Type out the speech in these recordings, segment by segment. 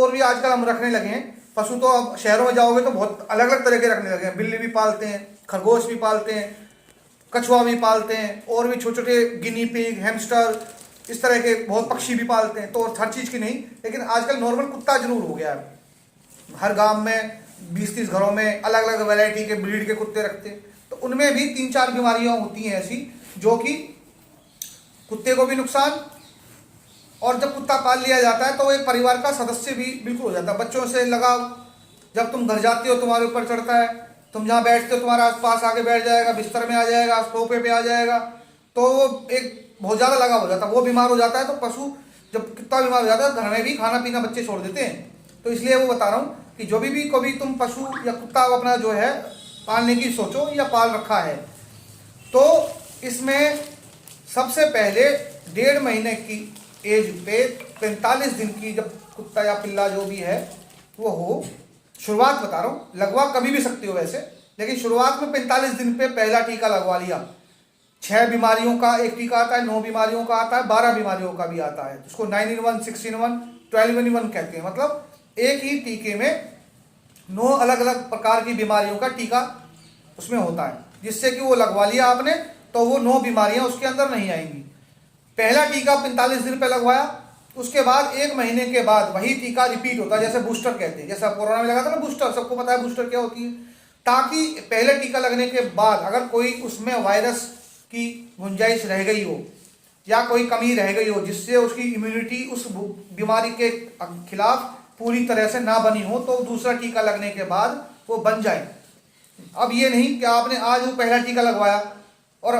और भी आजकल हम रखने लगे हैं पशु। तो अब शहरों में जाओगे तो बहुत अलग अलग तरह के रखने लगे हैं। बिल्ली भी पालते हैं, खरगोश भी पालते हैं, कछुआ भी पालते हैं, और भी छोटे छोटे गिनी पिग, हैमस्टर, इस तरह के बहुत पक्षी भी पालते हैं। तो हर चीज़ की नहीं, लेकिन आजकल नॉर्मल कुत्ता जरूर हो गया है। हर गांव में 20-30 घरों में अलग अलग वैरायटी के ब्रीड के कुत्ते रखते हैं। तो उनमें भी 3-4 बीमारियां होती हैं ऐसी जो कि कुत्ते को भी नुकसान, और जब कुत्ता पाल लिया जाता है तो एक परिवार का सदस्य भी बिल्कुल हो जाता है। बच्चों से लगाव, जब तुम घर जाते हो तुम्हारे ऊपर चढ़ता है, तुम जहाँ बैठते हो तुम्हारे आसपास आके बैठ जाएगा, बिस्तर में आ जाएगा, सोफे पे आ जाएगा, तो वो एक बहुत ज़्यादा लगाव हो जाता है। वो बीमार हो जाता है तो पशु, जब कुत्ता बीमार हो जाता है, घर में भी खाना पीना बच्चे छोड़ देते हैं। तो इसलिए वो बता रहा हूँ कि जो भी कभी तुम पशु या कुत्ता अपना जो है पालने की सोचो या पाल रखा है, तो इसमें सबसे पहले 1.5 महीने की एज पे 45 दिन की जब कुत्ता या पिल्ला जो भी है वो हो, शुरुआत बता रहा हूँ, लगवा कभी भी सकते हो वैसे, लेकिन शुरुआत में 45 दिन पे पहला टीका लगवा लिया। 6 बीमारियों का एक टीका आता है, 9 बीमारियों का आता है, 12 बीमारियों का भी आता है, उसको 9 in 1, 6 in 1, 12 in 1 कहते हैं। मतलब एक ही टीके में 9 अलग अलग प्रकार की बीमारियों का टीका उसमें होता है, जिससे कि वो लगवा लिया आपने तो वो 9 बीमारियां उसके अंदर नहीं आएंगी। पहला टीका 45 दिन पे लगवाया, उसके बाद 1 महीने के बाद वही टीका रिपीट होता है, जैसे बूस्टर कहते हैं, जैसा कोरोना में लगा था ना बूस्टर, सबको पता है बूस्टर क्या होती है। ताकि पहले टीका लगने के बाद अगर कोई उसमें वायरस की गुंजाइश रह गई हो या कोई कमी रह गई हो जिससे उसकी इम्यूनिटी उस बीमारी के खिलाफ पूरी तरह से ना बनी हो, तो दूसरा टीका लगने के बाद वो बन जाए। अब ये नहीं कि आपने आज वो पहला टीका लगवाया और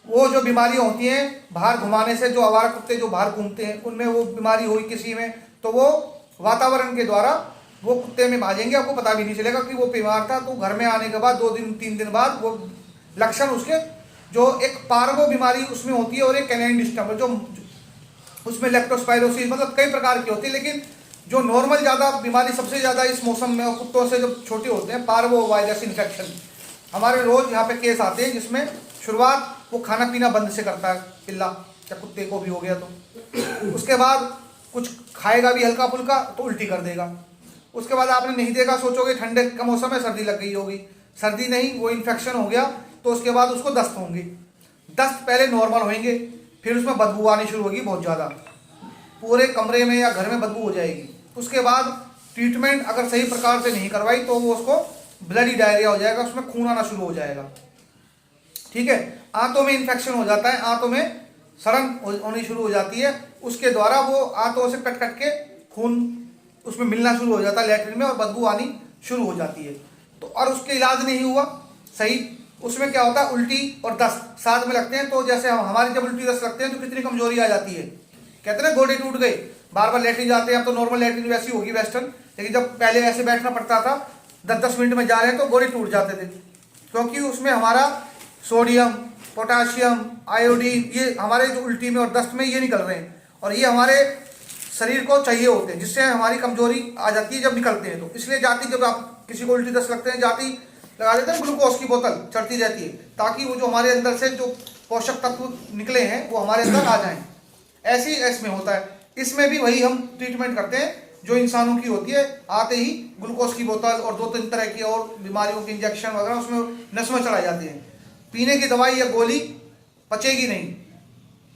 वो जो बीमारियां होती हैं बाहर घुमाने से, जो आवारा कुत्ते जो बाहर घूमते हैं उनमें वो बीमारी हुई किसी में, तो वो वातावरण के द्वारा वो कुत्ते में भागेंगे, आपको पता भी नहीं चलेगा कि वो बीमार था। तो घर में आने के बाद 2 दिन 3 दिन बाद वो लक्षण उसके, जो एक पार्वो बीमारी उसमें होती है और एक कैनाइन डिस्टम्बर, जो उसमें लेप्टोस्पाइरोसिस, मतलब कई प्रकार की होती है, लेकिन जो नॉर्मल ज़्यादा बीमारी सबसे ज़्यादा इस मौसम में और कुत्तों से जब छोटे होते हैं, पार्वो वायरस इन्फेक्शन। हमारे रोज़ यहाँ पे केस आते हैं जिसमें शुरुआत वो खाना पीना बंद से करता है, पिल्ला या कुत्ते को भी हो गया तो उसके बाद कुछ खाएगा भी हल्का फुल्का तो उल्टी कर देगा। उसके बाद आपने नहीं देखा, सोचोगे ठंडे का मौसम है सर्दी लग गई होगी, सर्दी नहीं, वो इन्फेक्शन हो गया, तो उसके बाद उसको दस्त होंगे। दस्त पहले नॉर्मल होंगे, फिर उसमें बदबू आनी शुरू होगी बहुत ज़्यादा, पूरे कमरे में या घर में बदबू हो जाएगी। उसके बाद ट्रीटमेंट अगर सही प्रकार से नहीं करवाई तो वो उसको ब्लडी डायरिया हो जाएगा, उसमें खून आना शुरू हो जाएगा। ठीक है, आंतों में इन्फेक्शन हो जाता है, आंतों में सड़न होनी शुरू हो जाती है, उसके द्वारा वो आंतों से कट कट के खून उसमें मिलना शुरू हो जाता है लैट्रिन में और बदबू आनी शुरू हो जाती है। तो और उसके इलाज नहीं हुआ सही, उसमें क्या होता है उल्टी और दस्त साथ में लगते हैं। तो जैसे हमारी जब उल्टी दस्त लगते हैं तो कितनी कमजोरी आ जाती है, कहते हैं ना गोडे टूट गए, बार बार लेटरिन जाते हैं। अब तो नॉर्मल लेटरिन वैसी होगी वेस्टर्न, लेकिन जब पहले ऐसे बैठना पड़ता था 10-10 मिनट में जा रहे हैं तो गोडे टूट जाते थे, क्योंकि उसमें हमारा सोडियम, पोटाशियम, आयोडीन, ये हमारे जो उल्टी में और दस्त में ये निकल रहे हैं, और ये हमारे शरीर को चाहिए होते हैं, जिससे हमारी कमजोरी आ जाती है जब निकलते हैं। तो इसलिए जाती, जब आप किसी को उल्टी दस्त लगते हैं, जाती लगा देते हैं ग्लूकोज की बोतल चढ़ती रहती है, ताकि वो जो हमारे अंदर से जो पोषक तत्व निकले हैं वो हमारे अंदर आ जाएं। ऐसे ही इसमें होता है, इसमें भी वही हम ट्रीटमेंट करते हैं जो इंसानों की होती है। आते ही ग्लूकोज की बोतल और 2-3 तरह की और बीमारियों के इंजेक्शन वगैरह उसमें नस में चढ़ाई जाती हैं। पीने की दवाई या गोली पचेगी नहीं,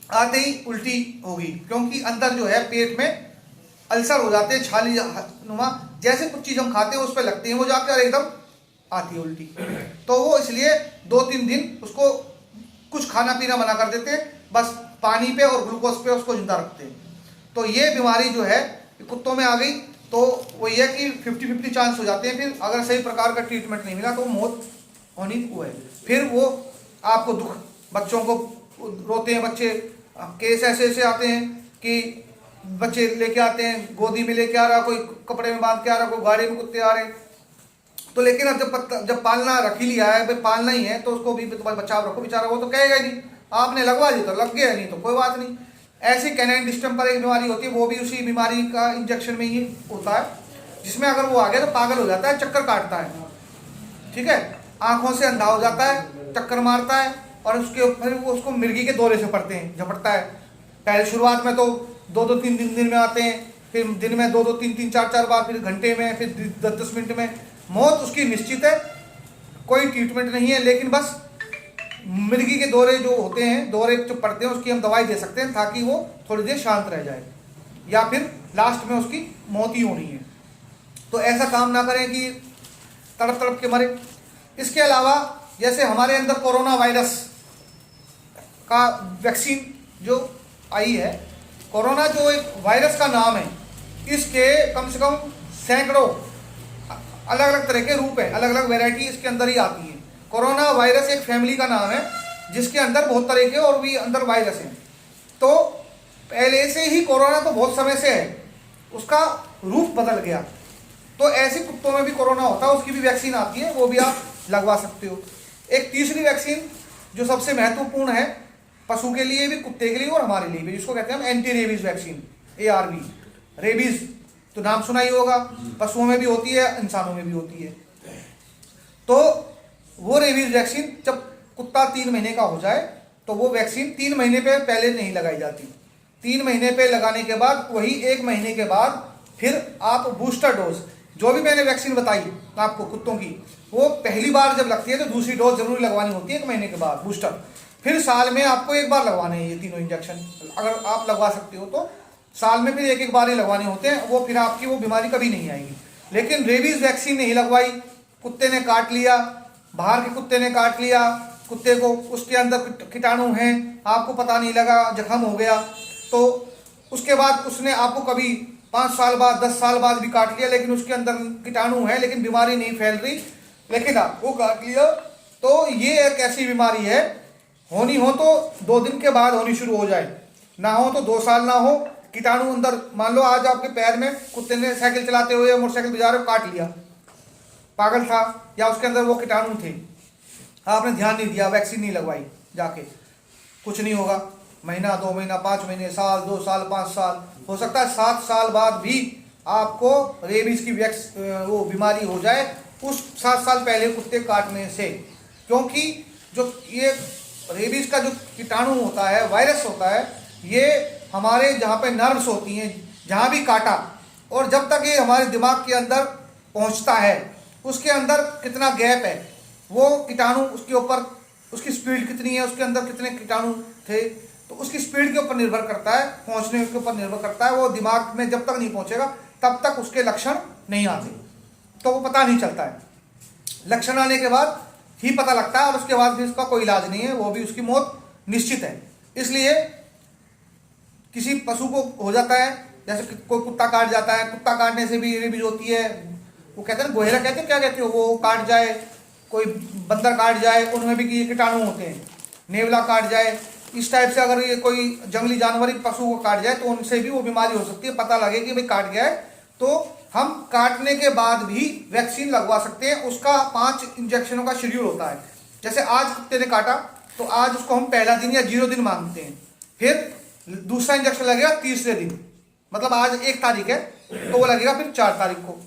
आते ही उल्टी होगी, क्योंकि अंदर जो है पेट में अल्सर हो जाते हैं, छाली नुमा, जैसे कुछ चीज़ हम खाते हैं उस पर लगते हैं, वो जाकर एकदम आती है उल्टी। तो वो इसलिए 2-3 दिन उसको कुछ खाना पीना मना कर देते हैं, बस पानी पे और ग्लूकोज पे उसको जिंदा रखते हैं। तो ये बीमारी जो है कुत्तों में आ गई तो वो ये कि 50-50 चांस हो जाते हैं। फिर अगर सही प्रकार का ट्रीटमेंट नहीं मिला तो मौत होनी वो है। फिर वो आपको दुख, बच्चों को रोते हैं बच्चे, केस ऐसे ऐसे आते हैं कि बच्चे लेके आते हैं, गोदी में लेके आ रहा, कोई कपड़े में बांध के आ रहा, कोई गाड़ी में कुत्ते आ रहे। तो लेकिन अब जब पालना रख ही लिया है, भाई पालना ही है, तो उसको भी बचाव रखो, बेचारा वो तो कहेगा ही नहीं, आपने लगवा दी तो लग गया, नहीं तो कोई बात नहीं। ऐसी कैनाइन डिस्टेम्पर एक बीमारी होती है, वो भी उसी बीमारी का इंजेक्शन में ही होता है, जिसमें अगर वो आ गया तो पागल हो जाता है, चक्कर काटता है, ठीक है, आंखों से अंधा हो जाता है, चक्कर मारता है, और उसके फिर वो उसको मिर्गी के दौरे से पड़ते हैं, झपटता है। पहले शुरुआत में तो 2-2 3 दिन में आते हैं, फिर दिन में 2-2, 3-3, 4-4 बार, फिर घंटे में, फिर 10-10 मिनट में, मौत उसकी निश्चित है। कोई ट्रीटमेंट नहीं है, लेकिन बस मिर्गी के दौरे जो होते हैं, दौरे जो पड़ते हैं, उसकी हम दवाई दे सकते हैं ताकि वो थोड़ी देर शांत रह जाए, या फिर लास्ट में उसकी मौत ही होनी है। तो ऐसा काम ना करें कि तड़प तड़प के मरे। इसके अलावा जैसे हमारे अंदर कोरोना वायरस का वैक्सीन जो आई है, कोरोना जो एक वायरस का नाम है, इसके कम से कम सैकड़ों अलग अलग तरह के रूप है, अलग अलग वैरायटी इसके अंदर ही आती है। कोरोना वायरस एक फैमिली का नाम है जिसके अंदर बहुत तरह के और भी अंदर वायरस हैं। तो पहले से ही कोरोना तो बहुत समय से है, उसका रूप बदल गया। तो ऐसे कुत्तों में भी कोरोना होता है, उसकी भी वैक्सीन आती है, वो भी आप लगवा सकते हो। एक तीसरी वैक्सीन जो सबसे महत्वपूर्ण है पशु के लिए भी, कुत्ते के लिए और हमारे लिए भी, जिसको कहते हैं हम anti rabies vaccine, ARV। Rabies तो नाम सुना ही होगा, पशुओं में भी होती है, इंसानों में भी होती है। तो वो रेबीज वैक्सीन जब कुत्ता 3 महीने का हो जाए तो वो वैक्सीन 3 महीने पे पहले नहीं लगाई जाती। 3 महीने पे लगाने के बाद वही 1 महीने के बाद फिर आप बूस्टर डोज, जो भी मैंने वैक्सीन बताई आपको कुत्तों की, वो पहली बार जब लगती है तो दूसरी डोज जरूर लगवानी होती है 1 महीने के बाद, बूस्टर। फिर साल में आपको 1 बार लगवाने हैं ये तीनों इंजेक्शन, अगर आप लगवा सकते हो तो साल में फिर 1-1 बार ही लगवाने होते हैं। वो फिर आपकी वो बीमारी कभी नहीं आएगी। लेकिन रेबीज वैक्सीन नहीं लगवाई, कुत्ते ने काट लिया, बाहर के कुत्ते ने काट लिया कुत्ते को, उसके अंदर कीटाणु हैं, आपको पता नहीं लगा, जख्म हो गया, तो उसके बाद उसने आपको कभी 5 साल बाद, 10 साल बाद भी काट लिया, लेकिन उसके अंदर कीटाणु है लेकिन बीमारी नहीं फैल रही, लेकिन आपको काट लिया, तो ये एक ऐसी बीमारी है, होनी हो तो 2 दिन के बाद होनी शुरू हो जाए, ना हो तो 2 साल ना हो। कीटाणु अंदर, मान लो आज आपके पैर में कुत्ते ने साइकिल चलाते हुए या मोटरसाइकिल बजा रहे हो काट लिया, पागल था या उसके अंदर वो कीटाणु थे, आपने ध्यान नहीं दिया, वैक्सीन नहीं लगवाई, जाके कुछ नहीं होगा। महीना, 2 महीना, 5 महीने, साल, 2 साल, 5 साल, हो सकता है 7 साल बाद भी आपको रेबीज की वो बीमारी हो जाए उस 7 साल पहले कुत्ते काटने से। क्योंकि जो ये रेबीज का जो कीटाणु होता है, वायरस होता है, ये हमारे जहाँ पे नर्व्स होती हैं, जहाँ भी काटा, और जब तक ये हमारे दिमाग के अंदर पहुँचता है, उसके अंदर कितना गैप है, वो कीटाणु उसके ऊपर, उसकी स्पीड कितनी है, उसके अंदर कितने कीटाणु थे, तो उसकी स्पीड के ऊपर निर्भर करता है, पहुँचने के ऊपर निर्भर करता है। वो दिमाग में जब तक नहीं पहुँचेगा तब तक उसके लक्षण नहीं आते, तो वो पता नहीं चलता है। लक्षण आने के बाद ही पता लगता है, और उसके बाद भी उसका कोई इलाज नहीं है, वो भी उसकी मौत निश्चित है। इसलिए किसी पशु को हो जाता है, जैसे कोई कुत्ता काट जाता है, कुत्ता काटने से भी रेबीज होती है, वो कहते हैं गोहेरा, कहते हैं क्या कहते हो, वो काट जाए, कोई बंदर काट जाए, उनमें भी कीटाणु होते हैं, नेवला काट जाए, इस टाइप से अगर ये कोई जंगली जानवर पशु को काट जाए तो उनसे भी वो बीमारी हो सकती है। पता लगे कि भाई काट गया है तो हम काटने के बाद भी वैक्सीन लगवा सकते हैं। उसका 5 इंजेक्शनों का शेड्यूल होता है। जैसे आज कुत्ते ने काटा तो आज उसको हम पहला दिन या 0 दिन मानते हैं, फिर दूसरा इंजेक्शन लगेगा तीसरे दिन, मतलब आज 1 तारीख है तो वो लगेगा फिर 4 तारीख को,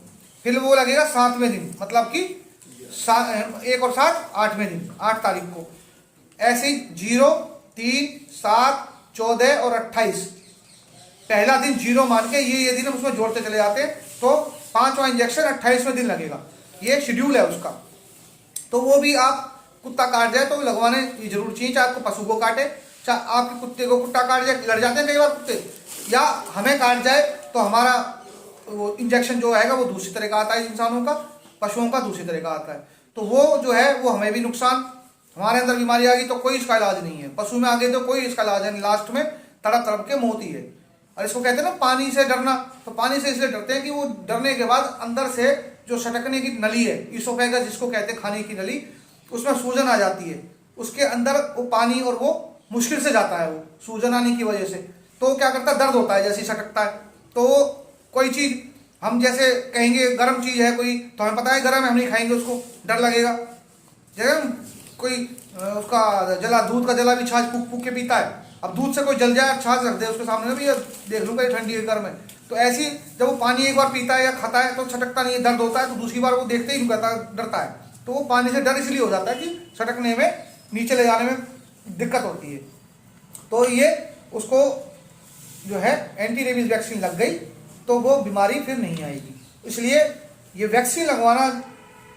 फिर वो लगेगा 7वें दिन, मतलब कि 1 और 7 8वें दिन, 8 तारीख को। ऐसे ही 0, 3, 7, 14 और 28, पहला दिन 0 मान के ये दिन हम उसमें जोड़ते चले जाते हैं, तो 5वां इंजेक्शन 28वें दिन लगेगा। ये शेड्यूल है उसका। तो वो भी आप कुत्ता काट जाए तो लगवाने की जरूर चाहिए, चाहे आपको पशु को काटे, चाहे आपके कुत्ते को कुत्ता काट जाए, लड़ जाते हैं कई बार कुत्ते, या हमें काट जाए तो हमारा वो इंजेक्शन जो आएगा वो दूसरी तरह का आता है, इंसानों का, पशुओं का दूसरी तरह का आता है। तो वो जो है वो हमें भी नुकसान, हमारे अंदर बीमारी आ गई तो कोई इसका इलाज नहीं है, पशु में आ गई तो कोई इसका इलाज नहीं, लास्ट में तड़प तड़प के मौत ही है। और इसको कहते हैं ना पानी से डरना, तो पानी से इसलिए डरते हैं कि वो डरने के बाद अंदर से जो सटकने की नली है, ईसोफेगस जिसको कहते हैं खाने की नली, उसमें सूजन आ जाती है, उसके अंदर वो पानी और वो मुश्किल से जाता है, वो सूजन आने की वजह से। तो क्या करता है, दर्द होता है जैसे सटकता है। तो कोई चीज़ हम जैसे कहेंगे गर्म चीज़ है कोई, तो हमें पता है गर्म है, हम नहीं खाएंगे उसको, डर लगेगा। जैसे कोई उसका जला, दूध का जला भी छाछ फूक फूक के पीता है, अब दूध से कोई जल जाए, छाछ रख दे उसके सामने भी, देख लूँगा ये ठंडी है गर्म है, तो ऐसी जब वो पानी एक बार पीता है या खाता है तो सटकता नहीं है, दर्द होता है, तो दूसरी बार वो देखते ही नहीं कहता, डरता है। तो वो पानी से डर इसलिए हो जाता है कि सटकने में, नीचे ले जाने में दिक्कत होती है। तो ये उसको जो है एंटी रेबीज वैक्सीन लग गई तो वो बीमारी फिर नहीं आएगी। इसलिए ये वैक्सीन लगवाना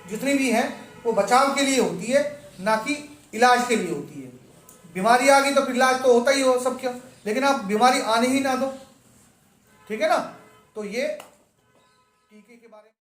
जितनी भी है वो बचाव के लिए होती है, ना कि इलाज के लिए होती है। बीमारी आ गई तो फिर इलाज तो होता ही हो सब क्या, लेकिन आप बीमारी आने ही ना दो, ठीक है ना। तो ये टीके के बारे में